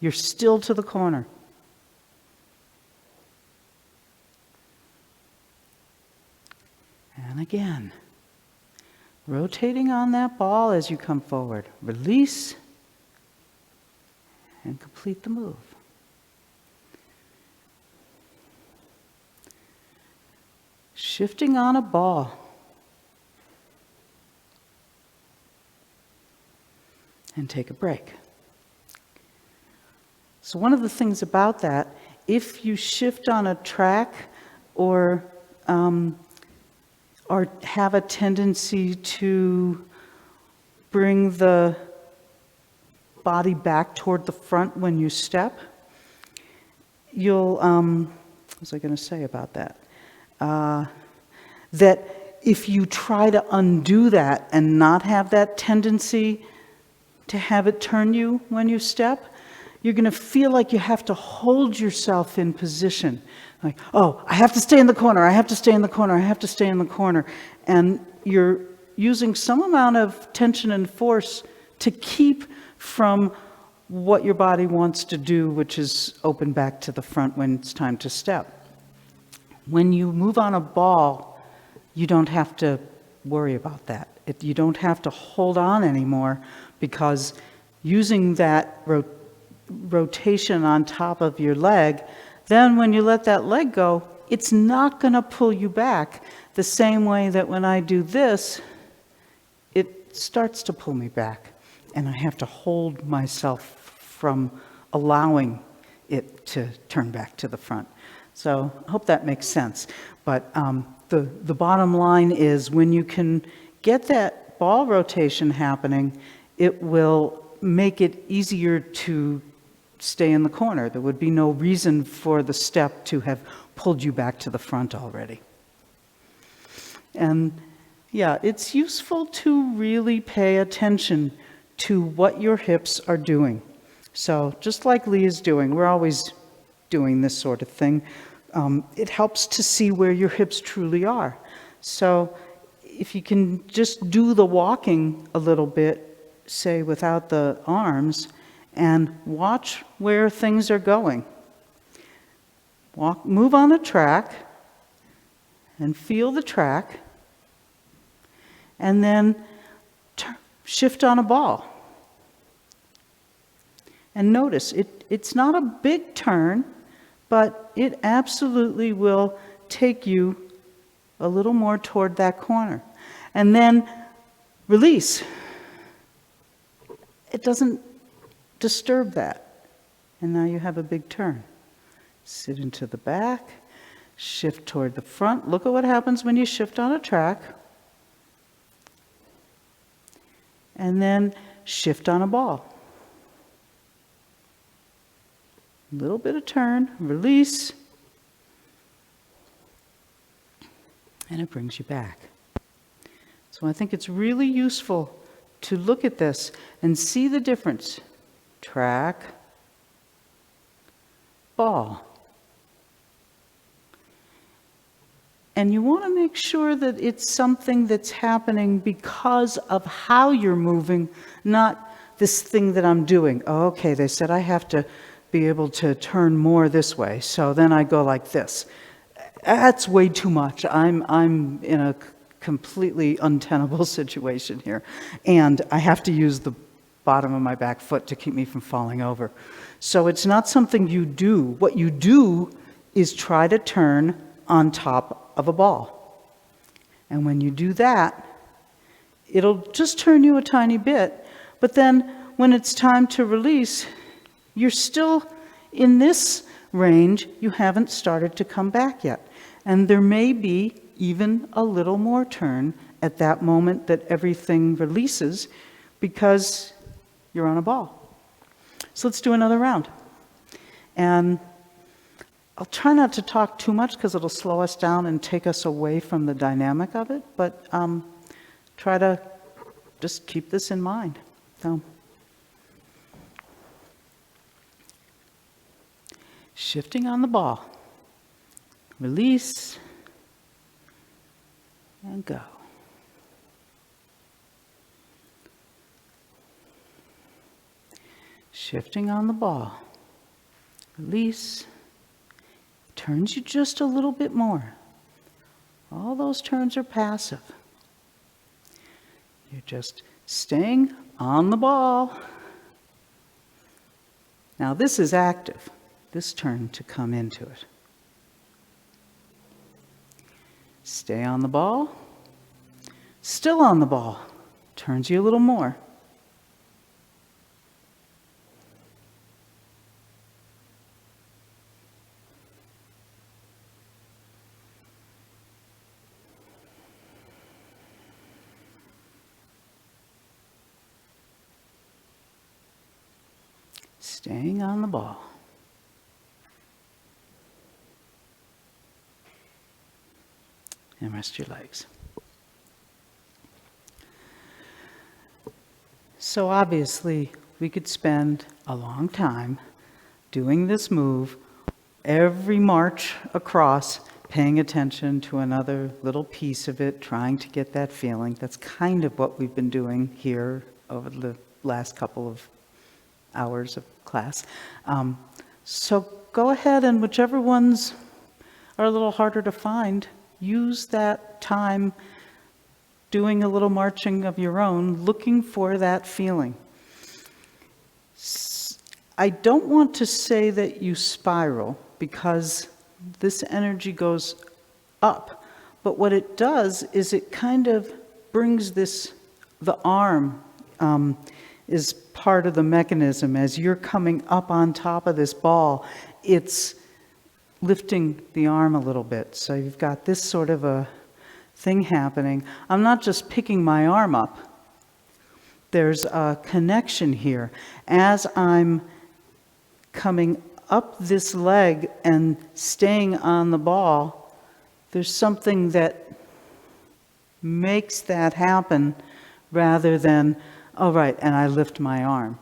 [SPEAKER 2] You're still to the corner. And again. Rotating on that ball as you come forward. Release and complete the move. Shifting on a ball. And take a break. So one of the things about that, if you shift on a track or have a tendency to bring the body back toward the front when you step, you'll, what was I going to say about that? That if you try to undo that and not have that tendency to have it turn you when you step, you're going to feel like you have to hold yourself in position. Like, oh, I have to stay in the corner, I have to stay in the corner, I have to stay in the corner. And you're using some amount of tension and force to keep from what your body wants to do, which is open back to the front when it's time to step. When you move on a ball, you don't have to worry about that. You don't have to hold on anymore, because using that rotation on top of your leg, then when you let that leg go, it's not going to pull you back the same way that when I do this, it starts to pull me back. And I have to hold myself from allowing it to turn back to the front. So I hope that makes sense. But the bottom line is, when you can get that ball rotation happening, it will make it easier to stay in the corner. There would be no reason for the step to have pulled you back to the front already. And yeah, it's useful to really pay attention to what your hips are doing. So just like Lee is doing, we're always doing this sort of thing. It helps to see where your hips truly are. So if you can just do the walking a little bit, say without the arms, and watch where things are going. Move on a track and feel the track, and then shift on a ball. And notice, it's not a big turn, but it absolutely will take you a little more toward that corner. And then release. It doesn't disturb that. And now you have a big turn. Sit into the back, shift toward the front. Look at what happens when you shift on a track. And then shift on a ball. A little bit of turn, release, and it brings you back. So I think it's really useful to look at this and see the difference. Track, ball. And you want to make sure that it's something that's happening because of how you're moving, not this thing that I'm doing. Oh, okay, they said I have to be able to turn more this way, so then I go like this. That's way too much. I'm in a completely untenable situation here, and I have to use the bottom of my back foot to keep me from falling over. So it's not something you do. What you do is try to turn on top of a ball. And when you do that, it'll just turn you a tiny bit. But then when it's time to release, you're still in this range. You haven't started to come back yet. And there may be even a little more turn at that moment that everything releases because you're on a ball. So let's do another round. And I'll try not to talk too much because it'll slow us down and take us away from the dynamic of it, but try to just keep this in mind. So, shifting on the ball. Release and go. Shifting on the ball. Release. Turns you just a little bit more. All those turns are passive. You're just staying on the ball. Now this is active, this turn to come into it. Stay on the ball. Still on the ball. Turns you a little more. Staying on the ball. And rest your legs. So obviously, we could spend a long time doing this move, every march across, paying attention to another little piece of it, trying to get that feeling. That's kind of what we've been doing here over the last couple of hours of class. So go ahead and whichever ones are a little harder to find, use that time doing a little marching of your own, looking for that feeling. I don't want to say that you spiral because this energy goes up, but what it does is it kind of brings the arm is part of the mechanism. As you're coming up on top of this ball, it's lifting the arm a little bit. So you've got this sort of a thing happening. I'm not just picking my arm up. There's a connection here. As I'm coming up this leg and staying on the ball, there's something that makes that happen rather than, oh, right, and I lift my arm.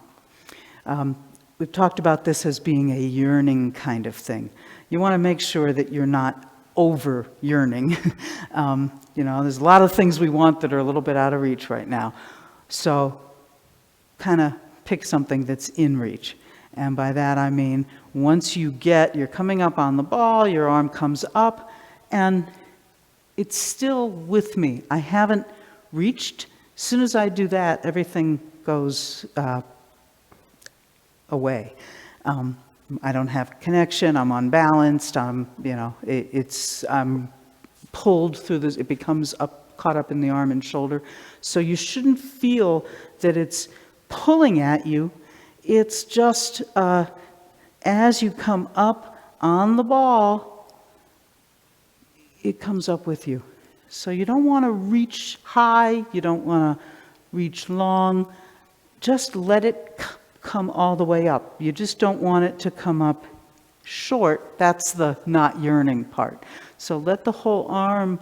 [SPEAKER 2] We've talked about this as being a yearning kind of thing. You want to make sure that you're not over yearning. There's a lot of things we want that are a little bit out of reach right now. So kind of pick something that's in reach. And by that I mean, once you're coming up on the ball, your arm comes up, and it's still with me. I haven't reached. As soon as I do that, everything goes away. I don't have connection. I'm unbalanced. I'm pulled through this. It becomes caught up in the arm and shoulder. So you shouldn't feel that it's pulling at you. It's just as you come up on the ball, it comes up with you. So you don't want to reach high, you don't want to reach long, just let it come all the way up. You just don't want it to come up short. That's the not yearning part. So let the whole arm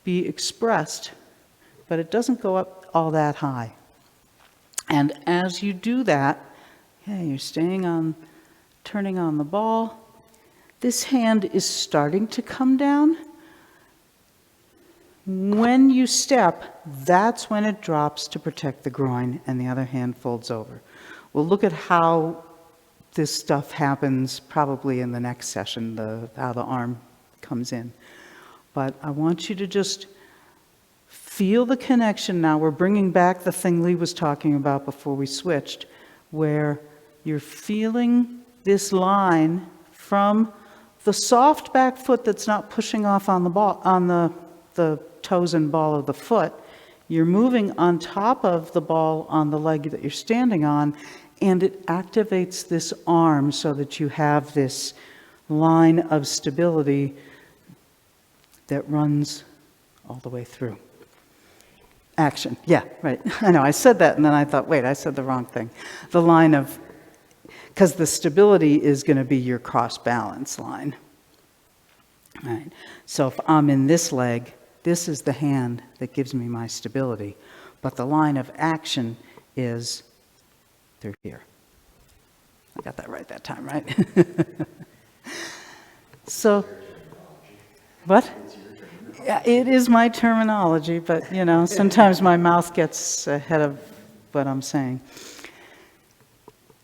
[SPEAKER 2] be expressed, but it doesn't go up all that high. And as you do that, you're turning on the ball. This hand is starting to come down, When you step, that's when it drops to protect the groin and the other hand folds over. We'll look at how this stuff happens probably in the next session, how the arm comes in. But I want you to just feel the connection now. We're bringing back the thing Lee was talking about before we switched, where you're feeling this line from the soft back foot that's not pushing off on the ball, on the toes and ball of the foot. You're moving on top of the ball on the leg that you're standing on, and it activates this arm so that you have this line of stability that runs all the way through. Action. Yeah, right. I know, I said that, and then I thought, wait, I said the wrong thing. The line of, because the stability is going to be your cross-balance line. All right. So if I'm in this leg, this is the hand that gives me my stability. But the line of action is through here. I got that right that time, right? So, what? Yeah, it is my terminology, but, you know, sometimes my mouth gets ahead of what I'm saying.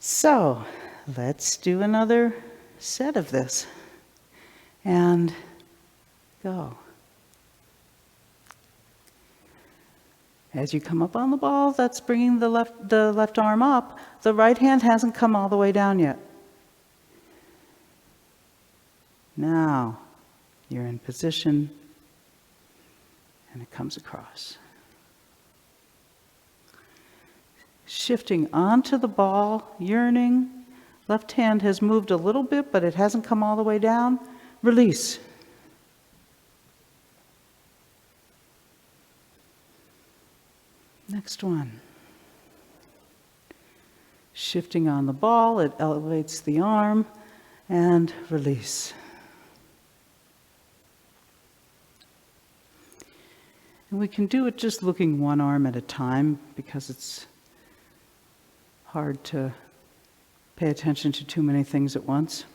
[SPEAKER 2] So, let's do another set of this. And go. As you come up on the ball, that's bringing the left arm up. The right hand hasn't come all the way down yet. Now, you're in position, and it comes across. Shifting onto the ball, yearning. Left hand has moved a little bit, but it hasn't come all the way down. Release. Next one. Shifting on the ball, it elevates the arm, and release. And we can do it just looking one arm at a time because it's hard to pay attention to too many things at once.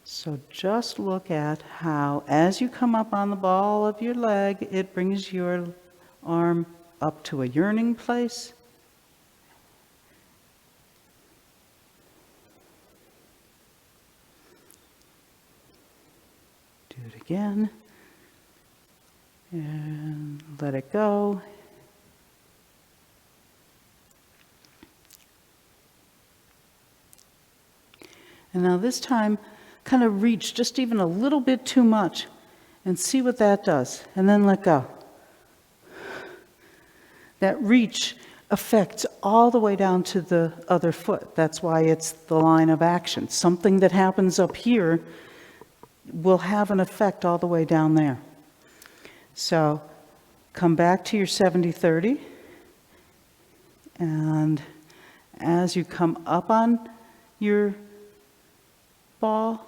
[SPEAKER 2] So just look at how, as you come up on the ball of your leg, it brings your arm up to a yearning place. Do it again. And let it go. And now this time, kind of reach just even a little bit too much and see what that does, and then let go. That reach affects all the way down to the other foot. That's why it's the line of action. Something that happens up here will have an effect all the way down there. So come back to your 70-30, and as you come up on your ball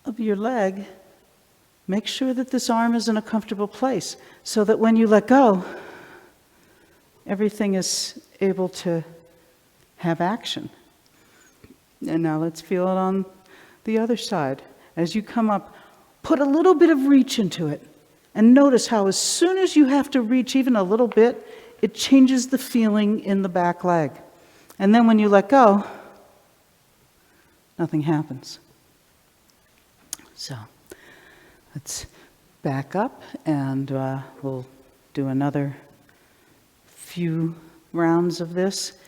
[SPEAKER 2] of your leg, make sure that this arm is in a comfortable place so that when you let go, everything is able to have action. And now let's feel it on the other side. As you come up, put a little bit of reach into it. And notice how as soon as you have to reach even a little bit, it changes the feeling in the back leg. And then when you let go, nothing happens. So let's back up, and we'll do another few rounds of this.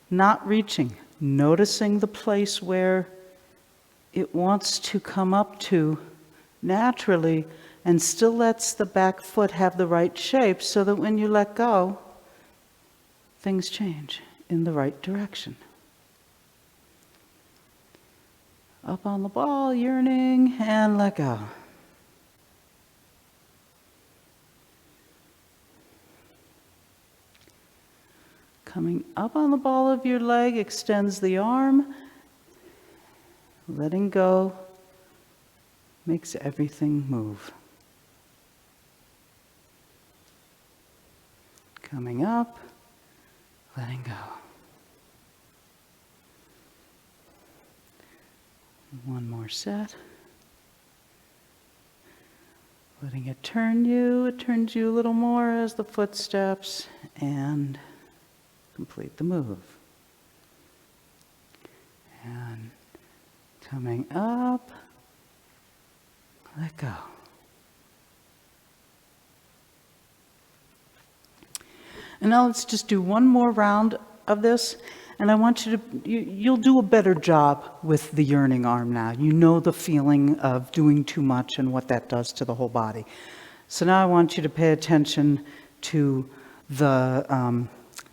[SPEAKER 2] Not reaching, noticing the place where it wants to come up to naturally, and still lets the back foot have the right shape so that when you let go, things change in the right direction. Up on the ball, yearning, and let go. Coming up on the ball of your leg extends the arm. Letting go makes everything move. Coming up, letting go. One more set. Letting it turn you. It turns you a little more as the footsteps, and complete the move. And coming up, let go. And now let's just do one more round of this. And I want you to, you'll do a better job with the yearning arm now. You know the feeling of doing too much and what that does to the whole body. So now I want you to pay attention to the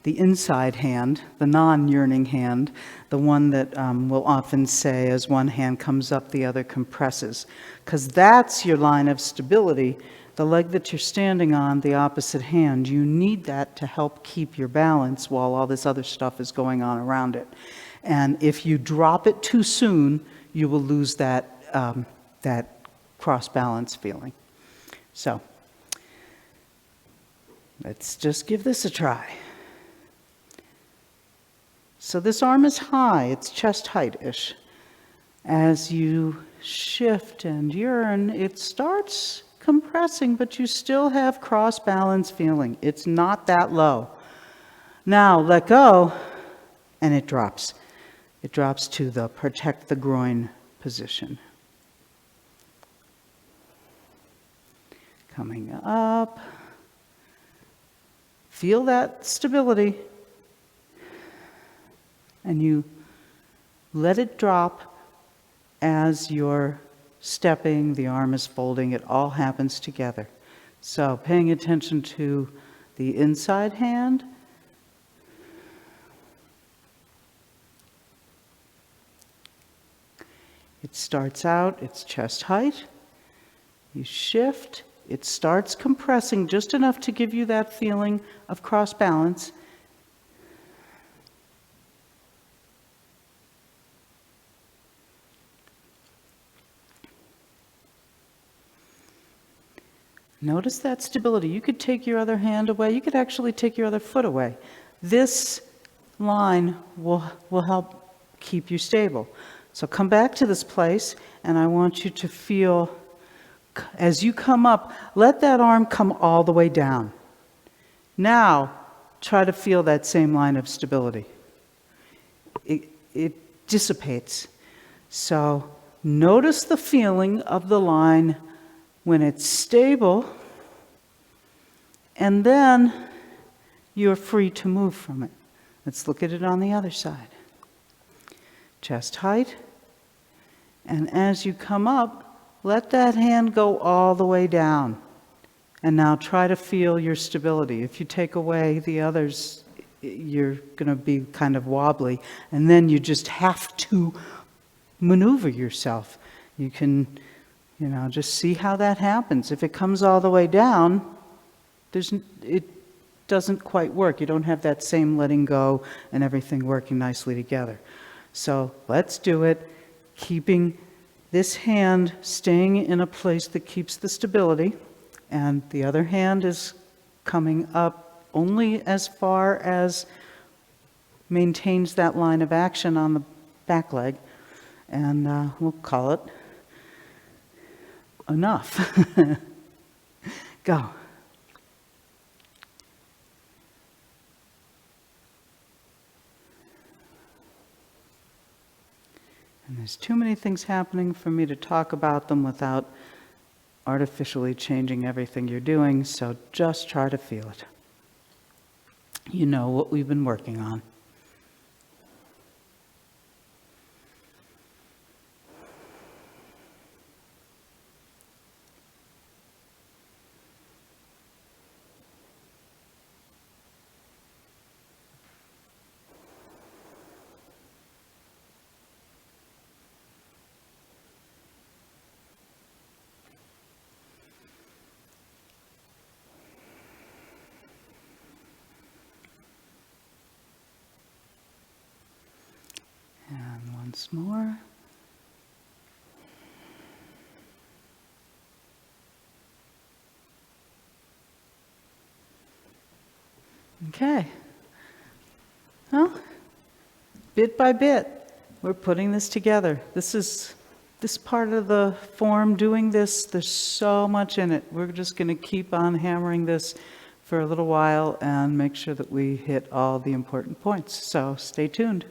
[SPEAKER 2] inside hand, the non-yearning hand, the one that we'll often say as one hand comes up, the other compresses. Because that's your line of stability. The leg that you're standing on, the opposite hand, you need that to help keep your balance while all this other stuff is going on around it. And if you drop it too soon, you will lose that, that cross-balance feeling. So let's just give this a try. So this arm is high, it's chest height-ish. As you shift and yearn, it starts compressing, but you still have cross-balance feeling. It's not that low. Now let go, and it drops. It drops to the protect the groin position. Coming up. Feel that stability. And you let it drop as you're stepping, the arm is folding, it all happens together. So paying attention to the inside hand. It starts out, it's chest height. You shift, it starts compressing just enough to give you that feeling of cross balance. Notice that stability. You could take your other hand away. You could actually take your other foot away. This line will help keep you stable. So come back to this place, and I want you to feel, as you come up, let that arm come all the way down. Now, try to feel that same line of stability. It dissipates. So notice the feeling of the line when it's stable, and then you're free to move from it. Let's look at it on the other side. Chest height, and as you come up, let that hand go all the way down. And now try to feel your stability. If you take away the others, you're going to be kind of wobbly, and then you just have to maneuver yourself. You can, just see how that happens. If it comes all the way down, it doesn't quite work. You don't have that same letting go and everything working nicely together. So let's do it, keeping this hand staying in a place that keeps the stability, and the other hand is coming up only as far as maintains that line of action on the back leg, and we'll call it enough. Go. And there's too many things happening for me to talk about them without artificially changing everything you're doing, so just try to feel it. You know what we've been working on. And once more. Okay. Well, bit by bit, we're putting this together. This is this part of the form, doing this, there's so much in it. We're just going to keep on hammering this for a little while and make sure that we hit all the important points. So stay tuned.